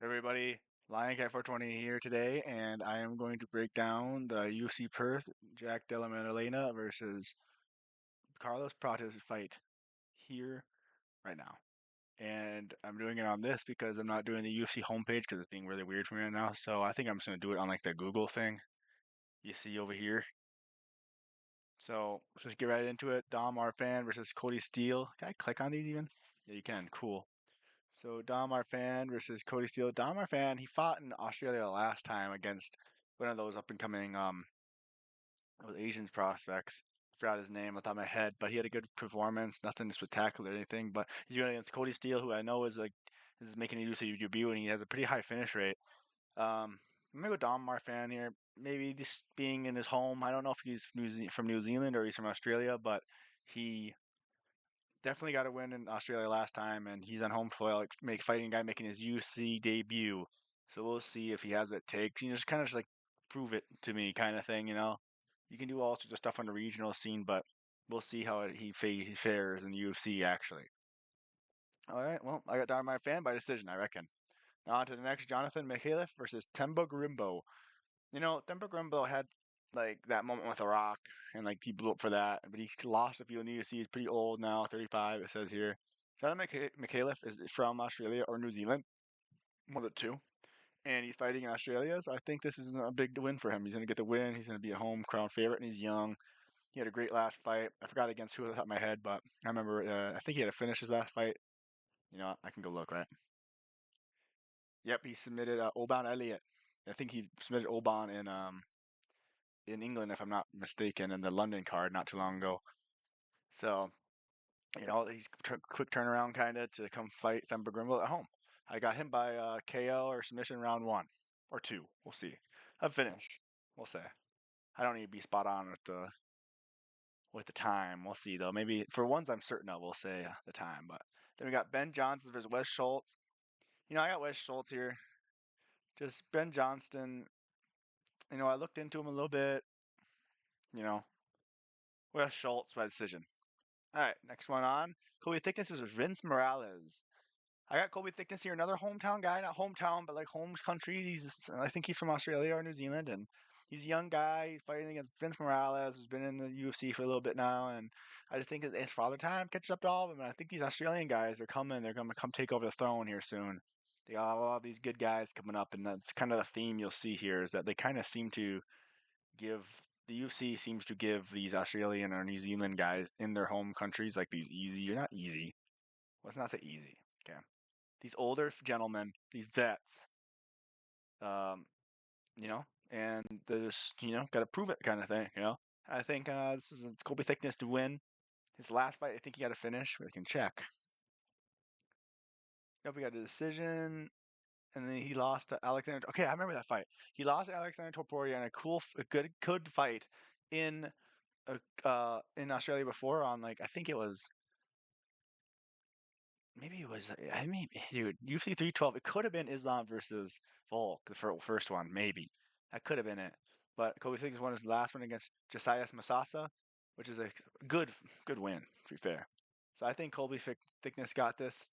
Everybody, Lion Cat 420 here today, and I am going to break down the UFC Perth Della Maddalena versus Carlos Prates fight here right now. And I'm doing it on this because I'm not doing the UFC homepage because it's being really weird for me right now. So I think I'm just going to do it on like the Google thing you see over here. So let's just get right into it. Dom Arfan versus Cody Steele. Can I click on these even? Yeah, you can. Cool. So Dom Arfan versus Cody Steele. Dom Arfan, he fought in Australia last time against one of those up and coming those Asian prospects. Forgot his name on top of my head, but he had a good performance. Nothing spectacular or anything. But he's going against Cody Steele, who I know is making a UFC debut, and he has a pretty high finish rate. I'm gonna go Dom Arfan here. Maybe just being in his home. I don't know if he's from New Zealand or he's from Australia, but he definitely got a win in Australia last time, and he's on home soil, make fighting guy making his UFC debut. So we'll see if he has what it takes. Just kind of just like prove it to me, kind of thing. You can do all sorts of stuff on the regional scene, but we'll see how he fares in the UFC actually. All right, well, I got Dynamite fan by decision, I reckon. Now on to the next, Jonathan Mikhailov versus Temba Grimbo. Temba Grimbo had like that moment with The Rock, and like he blew up for that, but he lost a few in the UFC. He's pretty old now, 35. It says here. Jonathan Mikhailov is from Australia or New Zealand, one of the two, and he's fighting in Australia. So I think this is a big win for him. He's going to get the win. He's going to be a home crowd favorite, and he's young. He had a great last fight. I forgot against who off the top of my head, but I remember. I think he had to finish his last fight. I can go look right. Yep, he submitted Oban Elliott. I think he submitted Oban in England, if I'm not mistaken, in the London card not too long ago. So, he's quick turnaround kind of to come fight Themba Grimble at home. I got him by KO or submission round one or two. We'll see. A finish. We'll say. I don't need to be spot on with the time. We'll see though. Maybe for ones I'm certain of, we'll say the time. But then we got Ben Johnson versus Wes Schultz. I got Wes Schultz here. Just Ben Johnston. I looked into him a little bit. You know, Wes Schultz by decision. All right, next one on. Kobe Thickness is Vince Morales. I got Kobe Thickness here, another hometown guy, not hometown, but like home country. I think he's from Australia or New Zealand, and he's a young guy. He's fighting against Vince Morales, who's been in the UFC for a little bit now, and I just think it's father time catches up to all of them. And I think these Australian guys are coming. They're going to come take over the throne here soon. They got a lot of these good guys coming up, and that's kind of the theme you'll see here is that they kind of seem to give the UFC seems to give these Australian or New Zealand guys in their home countries like these easy. You're not easy. Let's not say easy. Okay, these older gentlemen, these vets, um, and they just got to prove it kind of thing. I think this is Colby Thickness to win his last fight. I think he got a finish. We can check. Nope, we got a decision, and then he lost to Alexander. Okay, I remember that fight. He lost to Alexander Topuria in a good fight in in Australia before on like I think it was maybe it was I mean dude UFC 312. It could have been Islam versus Volk the first one maybe that could have been it. But Kobe Thickness won his last one against Josias Masasa, which is a good good win to be fair. So I think Colby Thickness got this.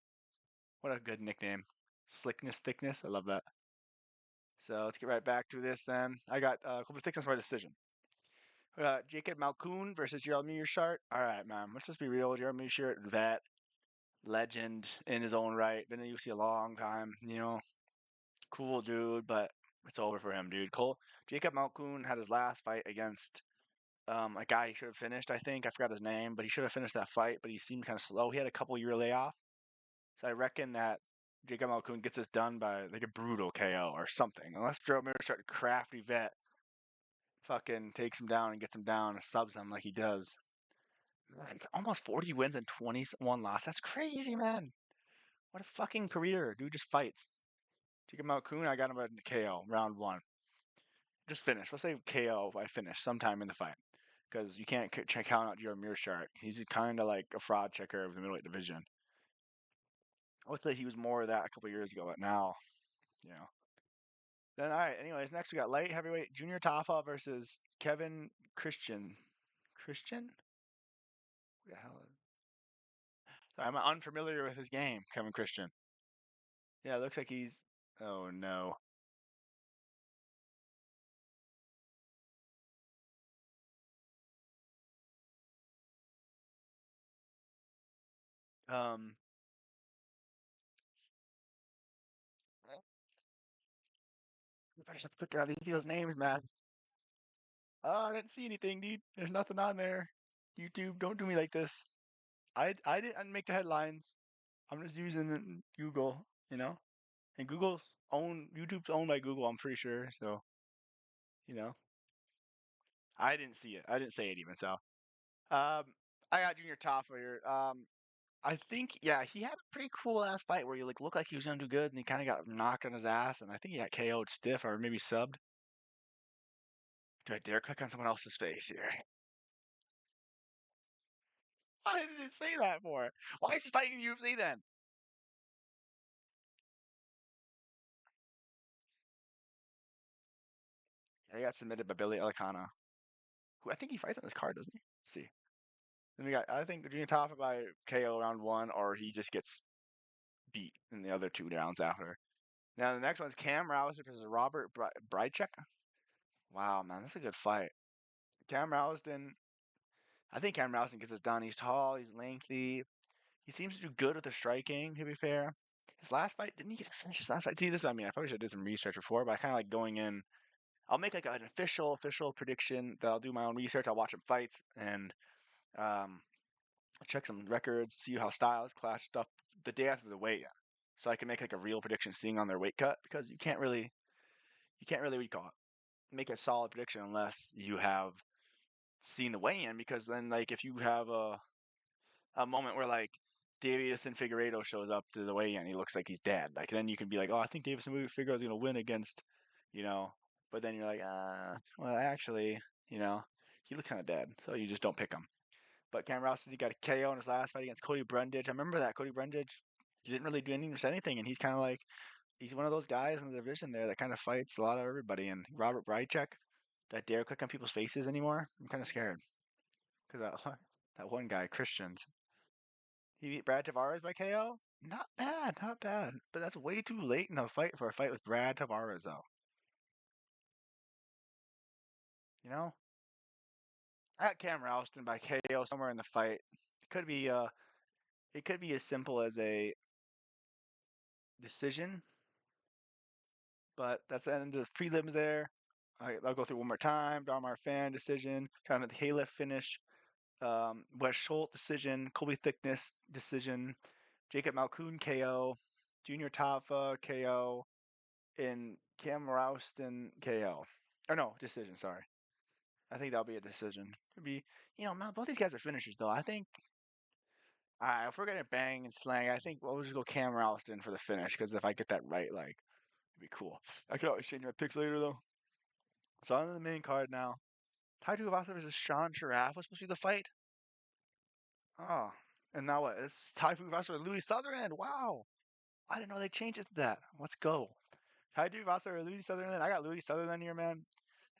What a good nickname, Slickness Thickness. I love that. So let's get right back to this then. I got Colby Thickness by decision. Jacob Malkoon versus Gerald Mearshart. All right, man. Let's just be real. Gerald Mearshart, vet, legend in his own right. Been in the UFC a long time. Cool dude, but it's over for him, dude. Jacob Malkoon had his last fight against a guy he should have finished. I think I forgot his name, but he should have finished that fight. But he seemed kind of slow. He had a couple-year layoff, so I reckon that Jacob Malkoon gets this done by like a brutal KO or something. Unless Gerald Mearshart, crafty vet, fucking takes him down and gets him down and subs him like he does. Man, almost 40 wins and 21 losses. That's crazy, man. What a fucking career. Dude just fights. Jacob Malkoon, I got him at KO, round one. Just finish. Let's say KO by finish sometime in the fight. Because you can't count out Jeremy Mearshart. He's kind of like a fraud checker of the middleweight division. I would say he was more of that a couple years ago, but now, you know. Then, all right, anyways, next we got light heavyweight Junior Tafa versus Kevin Christian. Christian? What the hell? I'm unfamiliar with his game, Kevin Christian. Yeah, it looks like he's Oh no. Um, you better stop clicking on these people's names, man. Oh, I didn't see anything, dude. There's nothing on there. YouTube, don't do me like this. I didn't make the headlines. I'm just using Google, you know? And YouTube's owned by Google, I'm pretty sure. So, you know, I didn't see it. I didn't say it even. So, um, I got Junior Top here. I think, yeah, he had a pretty cool ass fight where he like looked like he was gonna do good, and he kind of got knocked on his ass, and I think he got KO'd stiff or maybe subbed. Do I dare click on someone else's face here? Why did it say that for? Why is he fighting the UFC then? Yeah, he got submitted by Billy Elicana, who I think he fights on this card, doesn't he? Let's see. Then we got, I think, Junior Tafa by KO round one, or he just gets beat in the other two rounds after. Now the next one's Cam Rouser versus Robert Brychek. Wow, man, that's a good fight. Cam Rousden, I think Cam Rousden gets this done. He's tall, he's lengthy. He seems to do good with the striking, to be fair. His last fight, didn't he get a finish his last fight? See, this is what I mean. I probably should have did some research before, but I kind of like going in. I'll make like an official prediction that I'll do my own research. I'll watch some fights and um, check some records, see how styles clash stuff the day after the weigh-in, so I can make like a real prediction seeing on their weight cut because you can't really what you call it, make a solid prediction unless you have seen the weigh-in because then like if you have a moment where like Davison Figueiredo shows up to the weigh-in, he looks like he's dead. Like then you can be like, oh, I think Davison Figueiredo is gonna win against, you know, but then you're like, well, actually, you know, he looked kind of dead, so you just don't pick him. But Cam Ross said he got a KO in his last fight against Cody Brundage. I remember that Cody Brundage didn't really do anything, and he's kind of like he's one of those guys in the division there that kind of fights a lot of everybody. And Robert Brychek, do I dare click on people's faces anymore? I'm kind of scared because that one guy Christians, he beat Brad Tavares by KO. Not bad, not bad. But that's way too late in the fight for a fight with Brad Tavares, though. You know, I got Cam Ralston by KO somewhere in the fight. It could be as simple as a decision, but that's the end of the prelims there. I'll go through one more time. Darmar Fan decision, kind of the Halef finish. Wes Schultz decision, Colby Thickness decision, Jacob Malkoon KO, Junior Tafa KO, and Cam Rouston KO. Or no, decision, sorry. I think that'll be a decision. Could be, both these guys are finishers, though. I think, if we're going to bang and slang, I think we'll just go Cam Rouston for the finish, because if I get that right, like, it'd be cool. I could always change my picks later, though. So on to the main card now. Tai Tuivasa versus Sean Sharaf was supposed to be the fight. Oh, and now what? It's Tai Tuivasa versus Louis Sutherland. Wow, I didn't know they changed it to that. Let's go. Tai Tuivasa versus Louis Sutherland. I got Louis Sutherland here, man.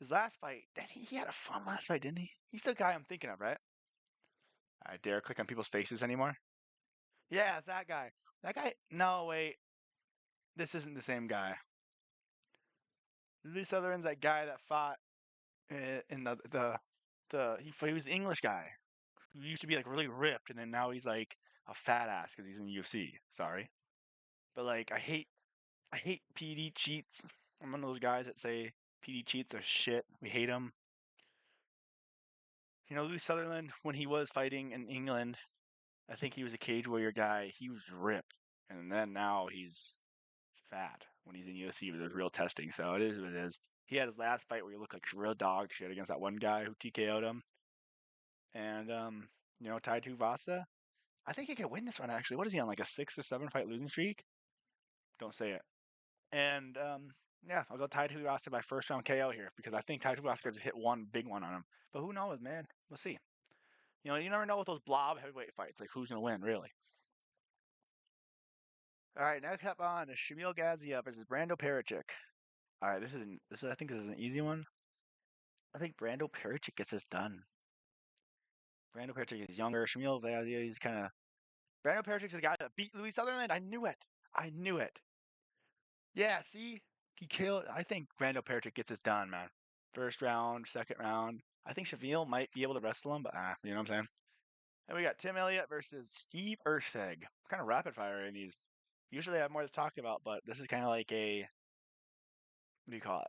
His last fight, he had a fun last fight, didn't he? He's the guy I'm thinking of, right? I dare click on people's faces anymore. Yeah, it's that guy. That guy. No, wait. This isn't the same guy. Louis Sutherland's that guy that fought in he was the English guy who used to be like really ripped, and then now he's like a fat ass because he's in the UFC. Sorry, but like I hate PD cheats. I'm one of those guys that say PD cheats are shit. We hate them. Louis Sutherland when he was fighting in England, I think he was a cage warrior guy. He was ripped, and then now he's fat when he's in UFC with real testing. So it is what it is. He had his last fight where he looked like real dog shit against that one guy who TKO'd him. And Tai Tuivasa, I think he could win this one actually. What is he on, like a 6 or 7 fight losing streak? Don't say it. And yeah, I'll go Tai Tuivasa by first round KO here because I think Tai Tuivasa just hit one big one on him. But who knows, man? We'll see. You never know with those blob heavyweight fights, like who's gonna win, really. All right, next up on is Shamil Gaziev versus Brando Pericic. All right, I think this is an easy one. I think Brando Pericic gets this done. Brando Pericic is younger. Shamil Gaziev, he's kind of Brando Pericic's the guy that beat Louis Sutherland. I knew it. I knew it. Yeah, see, he killed. I think Brando Pertic gets this done, man. First round, second round. I think Shaville might be able to wrestle him, but you know what I'm saying. And we got Tim Elliott versus Steve Urseg. Kind of rapid fire in these. Usually I have more to talk about, but this is kind of like a what do you call it?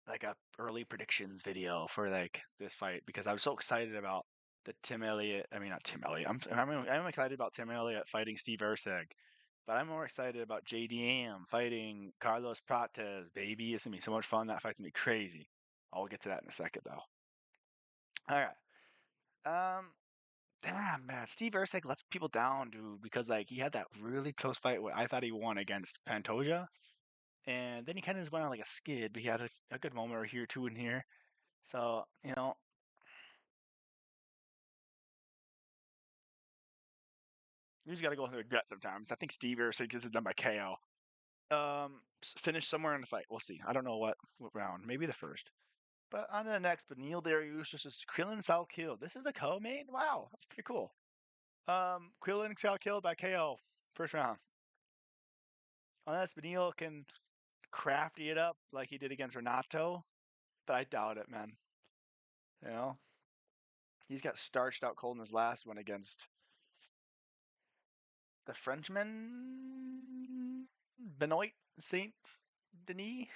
Like a early predictions video for like this fight because I was so excited about the Tim Elliott. I mean, not Tim Elliott. I'm excited about Tim Elliott fighting Steve Urseg, but I'm more excited about JDM fighting Carlos Prates. Baby, it's gonna be so much fun. That fight's gonna be crazy. I'll get to that in a second though. All right. Um. Damn, man. Steve Ursig lets people down, dude, because like he had that really close fight where I thought he won against Pantoja, and then he kind of just went on like a skid, but he had a good moment or here, two in here. So, you just got to go through a gut sometimes. I think Steve Ursig gets it done by KO. Finish somewhere in the fight. We'll see. I don't know what round. Maybe the first. But on to the next. But Neil Dariush versus Krillin Sal Kill. This is the co-main. Wow, that's pretty cool. Krillin Sal Kill by KO first round. Unless Benil can crafty it up like he did against Renato, but I doubt it, man. You know, he's got starched out cold in his last one against the Frenchman Benoit Saint Denis.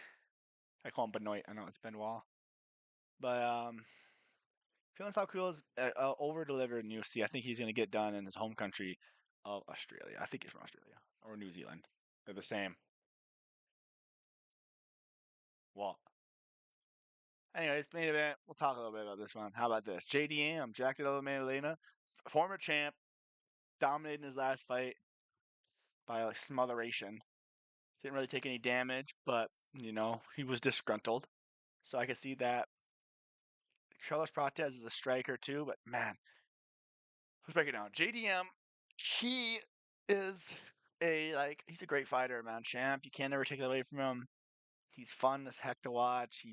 I call him Benoit. I know it's Benoit, but feeling how cool is over delivered in UFC. I think he's gonna get done in his home country of Australia. I think he's from Australia or New Zealand. They're the same. Well, anyways, main event. We'll talk a little bit about this one. How about this? JDM, Jack Della Maddalena, former champ, dominated in his last fight by like smotheration. Didn't really take any damage, but he was disgruntled. So I could see that. Carlos Prates is a striker too, but man, let's break it down. JDM, he is he's a great fighter, man. Champ, you can't ever take that away from him. He's fun as heck to watch.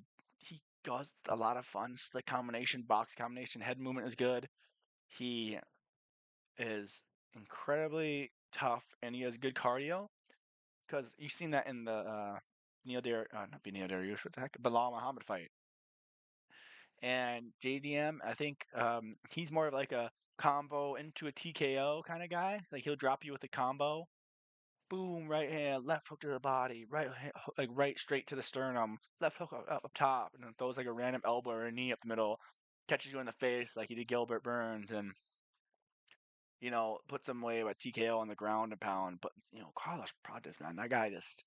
He does a lot of fun slick combination, box combination, head movement is good. He is incredibly tough and he has good cardio because you've seen that in the not Neil Dariush, what the heck, Bilal Muhammad fight. And JDM, I think he's more of like a combo into a TKO kind of guy. Like he'll drop you with a combo, boom, right hand, left hook to the body, right hand, like right straight to the sternum, left hook up top, and then throws like a random elbow or a knee up the middle, catches you in the face like he did Gilbert Burns, and puts him away with TKO on the ground and pound. But Carlos Prates, man, that guy just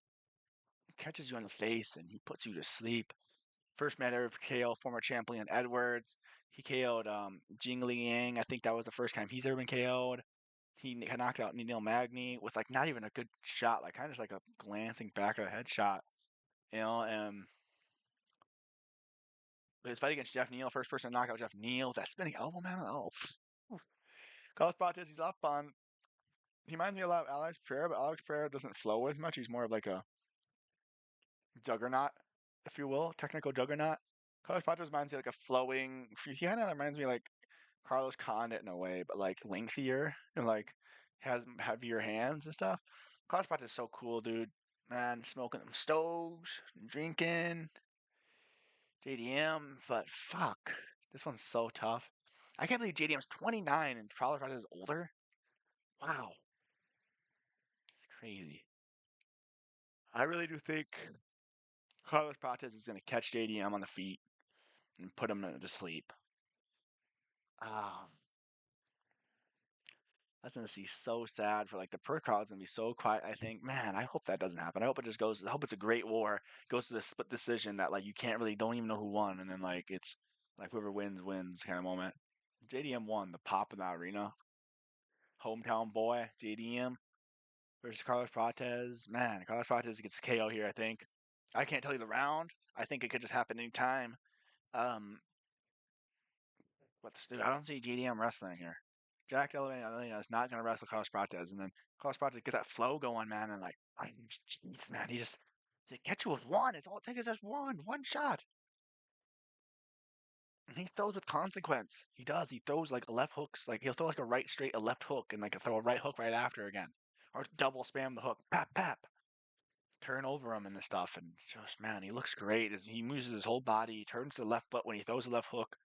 catches you in the face and he puts you to sleep. First man ever KO former champion Edwards. He KO'd Jing Liang. I think that was the first time he's ever been KO'd. He knocked out Neil Magny with like not even a good shot, like kind of just like a glancing back of the head shot. And his fight against Jeff Neal, first person to knock out Jeff Neal with that spinning elbow, man. Oh, Carlos Prates, he's up on. He reminds me a lot of Alex Pereira, but Alex Pereira doesn't flow as much. He's more of like a juggernaut, if you will, technical juggernaut. Carlos Prates reminds me like a flowing. He kind of reminds me like Carlos Condit in a way, but like lengthier and like has heavier hands and stuff. Carlos Prates is so cool, dude. Man, smoking them stoves, drinking, JDM, but fuck, this one's so tough. I can't believe JDM's 29 and Carlos Prates is older. Wow, it's crazy. I really do think Carlos Prates is going to catch JDM on the feet and put him to sleep. Ah, that's gonna see so sad for like the per crowd's gonna be so quiet. I think, man, I hope that doesn't happen. I hope it just goes. I hope it's a great war. Goes to the split decision that like you can't really don't even know who won, and then like it's like whoever wins wins kind of moment. JDM won the pop in the arena. Hometown boy JDM versus Carlos Prates. Man, Carlos Prates gets KO here. I think. I can't tell you the round. I think it could just happen anytime. Um, What's dude? I don't see JDM wrestling here. Jack Della is not going to wrestle Carlos Prates, and then Carlos Prates gets that flow going, man, and like, jeez, man, he catch you with one. It's all it takes is just one shot, and he throws with consequence. He does. He throws like left hooks, like he'll throw like a right straight, a left hook, and like throw a right hook right after again, or double spam the hook, pap pap, turn over him and the stuff, and just man, he looks great. He moves his whole body. He turns to the left butt when he throws the left hook.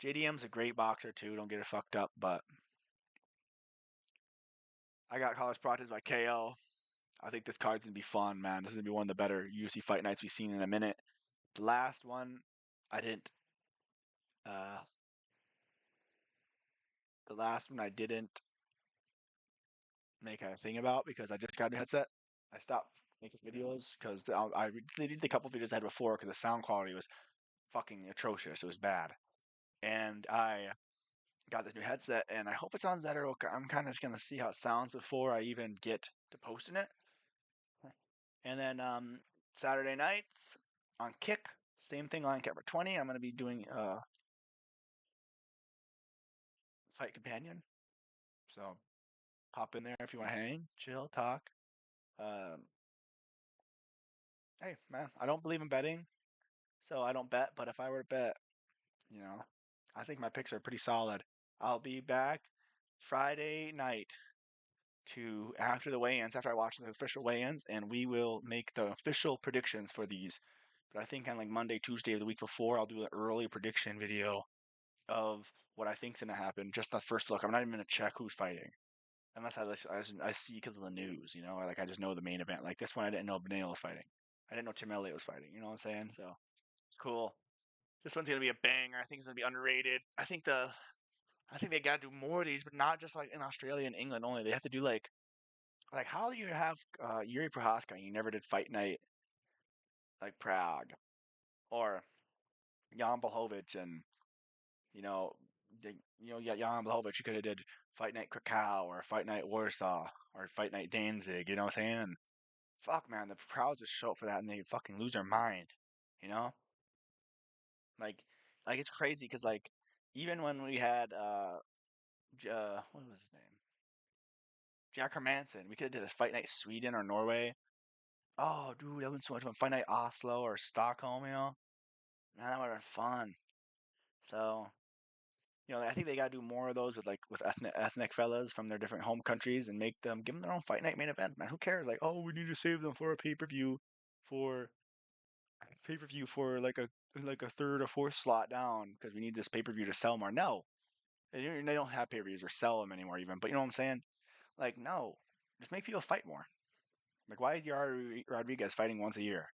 JDM's a great boxer too. Don't get it fucked up, but I got Carlos Prates by KO. I think this card's gonna be fun, man. This is gonna be one of the better UFC fight nights we've seen in a minute. The last one, I didn't. Uh, the last one I didn't make a thing about because I just got a new headset. I stopped making videos because I did the couple videos I had before because the sound quality was fucking atrocious. It was bad, and I got this new headset, and I hope it sounds better. I'm kind of just gonna see how it sounds before I even get to posting it. And then Saturday nights on Kick, same thing on Camera 20. I'm gonna be doing Fight Companion. So pop in there if you want to hang, chill, talk. Um, hey man, I don't believe in betting, so I don't bet. But if I were to bet, you know, I think my picks are pretty solid. I'll be back Friday night to after the weigh-ins, after I watch the official weigh-ins, and we will make the official predictions for these. But I think on like Monday, Tuesday of the week before, I'll do an early prediction video of what I think's gonna happen. Just the first look. I'm not even gonna check who's fighting unless I see because of the news, you know, or like I just know the main event. Like this one, I didn't know Benelo was fighting. I didn't know Tim Elliott was fighting. You know what I'm saying? So it's cool. This one's gonna be a banger. I think it's gonna be underrated. I think they gotta do more of these, but not just like in Australia and England only. They have to do like how do you have Yuri Prohaska and you never did Fight Night like Prague or Jan Blachowicz and you know yeah, Jan Blachowicz you could have did Fight Night Krakow or Fight Night Warsaw or Fight Night Danzig. You know what I'm saying? Fuck man, the crowds just show up for that and they fucking lose their mind. You know, like like it's crazy because like even when we had what was his name? Jack Hermanson, we could have did a Fight Night Sweden or Norway. Oh, dude, that would so much fun. Fight Night Oslo or Stockholm, you know? Man, that would have been fun. So, I think they got to do more of those with with ethnic fellas from their different home countries and make them give them their own fight night main event. Man, who cares? Like, oh, we need to save them for a for pay per view for like a third or fourth slot down because we need this pay per view to sell more. No, they don't have pay per views or sell them anymore even. But you know what I'm saying? Like, no, just make people fight more. Like, why is Yair Rodriguez fighting once a year?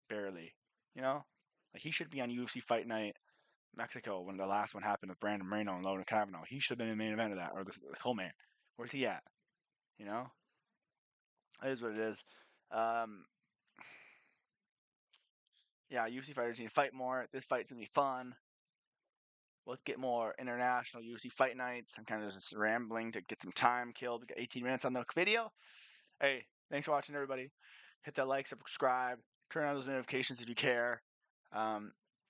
Barely. You know? Like, he should be on UFC Fight Night Mexico when the last one happened with Brandon Moreno and Logan Kavanaugh. He should have been in the main event of that, or the co-main. Where's he at? You know? It is what it is. Um, yeah, UFC fighters need to fight more. This fight's going to be fun. Let's get more international UFC fight nights. I'm kind of just rambling to get some time killed. We got 18 minutes on the video. Hey, thanks for watching, everybody. Hit that like, subscribe, turn on those notifications if you care.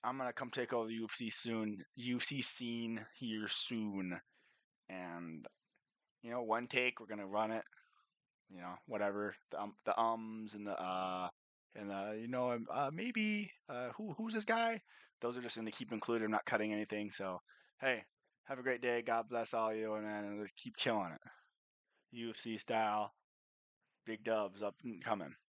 I'm gonna come take over the UFC soon. UFC scene here soon, and one take we're gonna run it. Whatever the ums and the maybe who's this guy? Those are just gonna keep included. I'm not cutting anything. So hey, have a great day. God bless all you, and man, keep killing it. UFC style, big dubs up and coming.